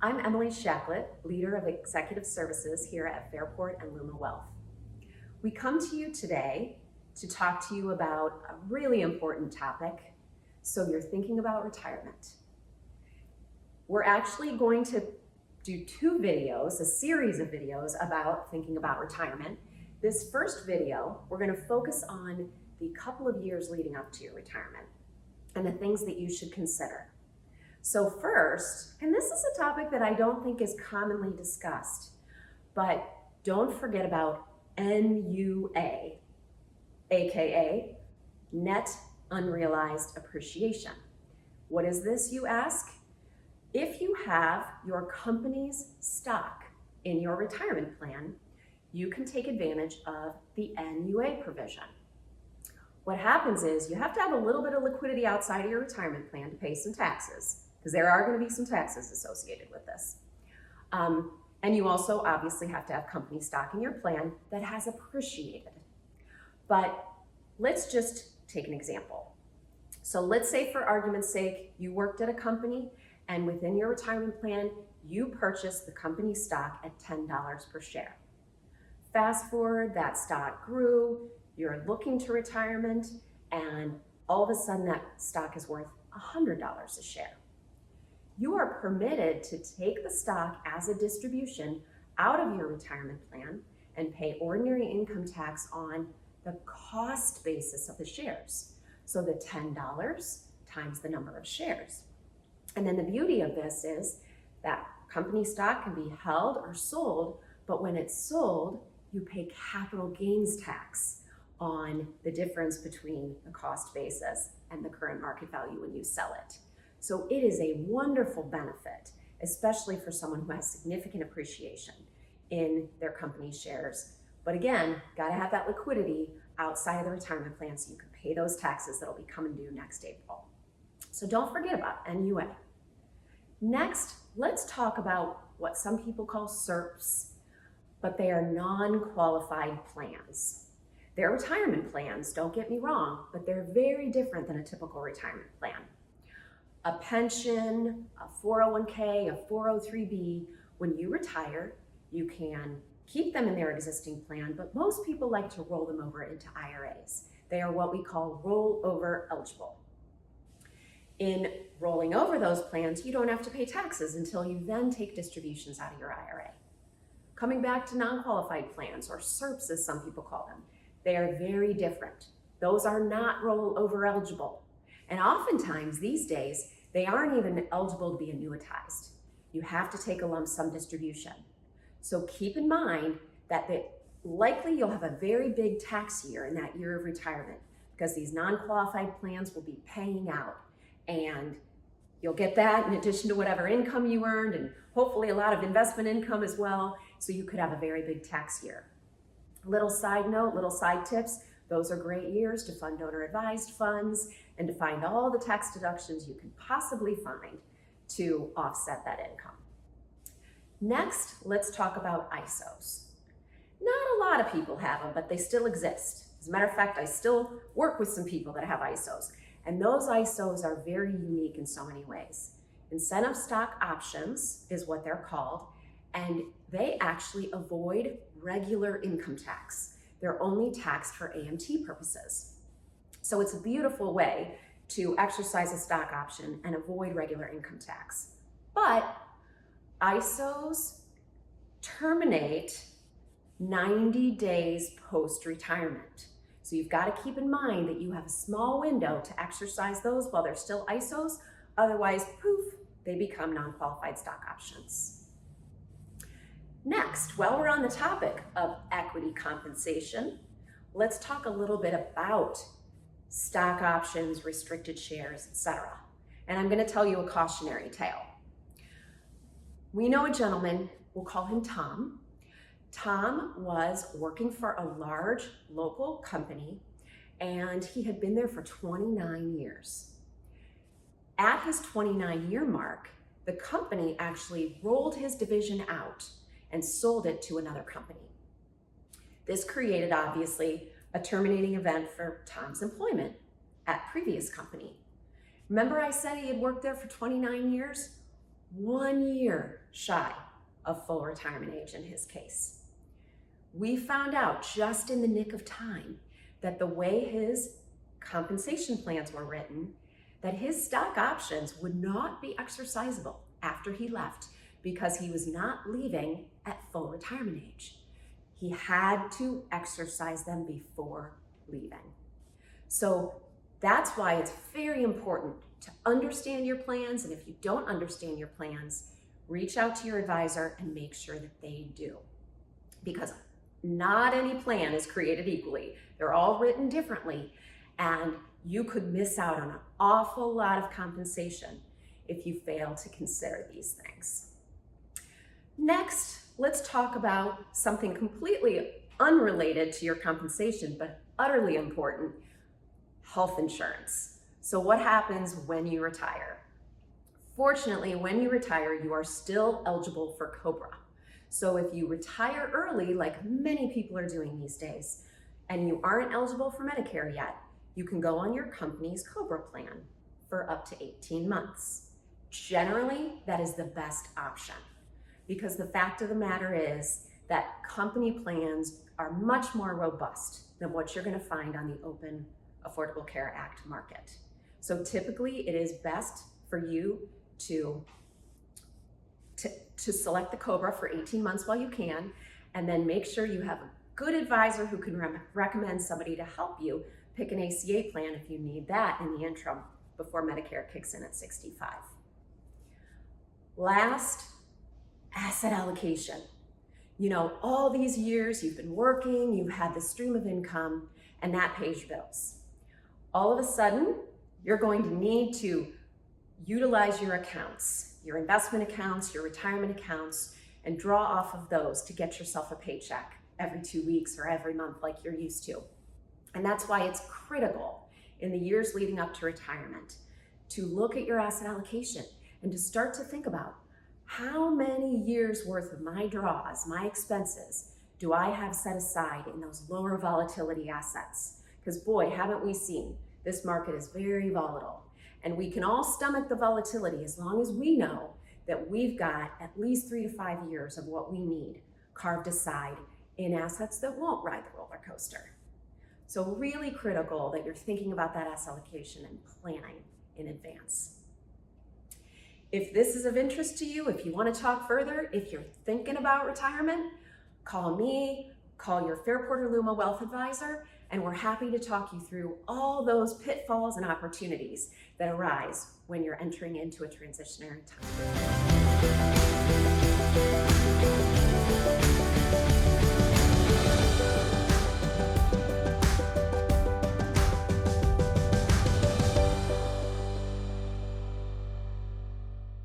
I'm Emily Shacklett, leader of executive services here at Fairport and Luma Wealth. We come to you today to talk to you about a really important topic. So you're thinking about retirement. We're actually going to do two videos, a series of videos about thinking about retirement. This first video, we're going to focus on the couple of years leading up to your retirement and the things that you should consider. So first, and this is a topic that I don't think is commonly discussed, but don't forget about NUA, aka Net Unrealized Appreciation. What is this, you ask? If you have your company's stock in your retirement plan, you can take advantage of the NUA provision. What happens is you have to have a little bit of liquidity outside of your retirement plan to pay some taxes, because there are going to be some taxes associated with this. And you also obviously have to have company stock in your plan that has appreciated. But let's just take an example. So let's say, for argument's sake, you worked at a company and within your retirement plan, you purchased the company stock at $10 per share. Fast forward, that stock grew, you're looking to retirement, and all of a sudden that stock is worth $100 a share. You are permitted to take the stock as a distribution out of your retirement plan and pay ordinary income tax on the cost basis of the shares. So the $10 times the number of shares. And then the beauty of this is that company stock can be held or sold, but when it's sold, you pay capital gains tax on the difference between the cost basis and the current market value when you sell it. So it is a wonderful benefit, especially for someone who has significant appreciation in their company shares. But again, gotta have that liquidity outside of the retirement plan so you can pay those taxes that'll be coming due next April. So don't forget about NUA. Next, let's talk about what some people call SERPs, but they are non-qualified plans. They're retirement plans, don't get me wrong, but they're very different than a typical retirement plan. A pension, a 401k, a 403b, when you retire, you can keep them in their existing plan, but most people like to roll them over into IRAs. They are what we call rollover eligible. In rolling over those plans, you don't have to pay taxes until you then take distributions out of your IRA. Coming back to non-qualified plans, or SERPs as some people call them, they are very different. Those are not rollover eligible. And oftentimes these days, they aren't even eligible to be annuitized. You have to take a lump sum distribution. So keep in mind that likely you'll have a very big tax year in that year of retirement, because these non-qualified plans will be paying out. And you'll get that in addition to whatever income you earned, and hopefully a lot of investment income as well. So you could have a very big tax year. Little side note, little side tips, those are great years to fund donor advised funds and to find all the tax deductions you can possibly find to offset that income. Next, let's talk about ISOs. Not a lot of people have them, but they still exist. As a matter of fact, I still work with some people that have ISOs. And those ISOs are very unique in so many ways. Incentive stock options is what they're called, and they actually avoid regular income tax. They're only taxed for AMT purposes. So it's a beautiful way to exercise a stock option and avoid regular income tax. But ISOs terminate 90 days post-retirement. So you've got to keep in mind that you have a small window to exercise those while they're still ISOs. Otherwise, poof, they become non-qualified stock options. Next, while we're on the topic of equity compensation, let's talk a little bit about stock options, restricted shares, etc. And I'm going to tell you a cautionary tale. We know a gentleman, we'll call him Tom. Tom was working for a large local company, and he had been there for 29 years. At his 29-year mark, the company actually rolled his division out and sold it to another company. This created, obviously, a terminating event for Tom's employment at previous company. Remember I said he had worked there for 29 years? 1 year shy of full retirement age in his case. We found out just in the nick of time that the way his compensation plans were written, that his stock options would not be exercisable after he left because he was not leaving at full retirement age. He had to exercise them before leaving. So that's why it's very important to understand your plans, and if you don't understand your plans, reach out to your advisor and make sure that they do. Because not any plan is created equally. They're all written differently, and you could miss out on an awful lot of compensation if you fail to consider these things. Next, let's talk about something completely unrelated to your compensation, but utterly important: health insurance. So what happens when you retire? Fortunately, when you retire, you are still eligible for COBRA. So if you retire early, like many people are doing these days, and you aren't eligible for Medicare yet, you can go on your company's COBRA plan for up to 18 months. Generally, that is the best option, because the fact of the matter is that company plans are much more robust than what you're going to find on the open Affordable Care Act market. So typically it is best for you to select the COBRA for 18 months while you can, and then make sure you have a good advisor who can recommend somebody to help you pick an ACA plan if you need that in the interim before Medicare kicks in at 65. Last, asset allocation. You know, all these years you've been working, you've had this stream of income, and that pays your bills. All of a sudden, you're going to need to utilize your accounts, your investment accounts, your retirement accounts, and draw off of those to get yourself a paycheck every 2 weeks or every month like you're used to. And that's why it's critical in the years leading up to retirement to look at your asset allocation and to start to think about, how many years worth of my draws, my expenses, do I have set aside in those lower volatility assets? Because boy, haven't we seen, this market is very volatile. And we can all stomach the volatility as long as we know that we've got at least 3 to 5 years of what we need carved aside in assets that won't ride the roller coaster. So really critical that you're thinking about that asset allocation and planning in advance. If this is of interest to you, if you want to talk further, if you're thinking about retirement, call me, call your Fairport or Luma Wealth Advisor, and we're happy to talk you through all those pitfalls and opportunities that arise when you're entering into a transitionary time.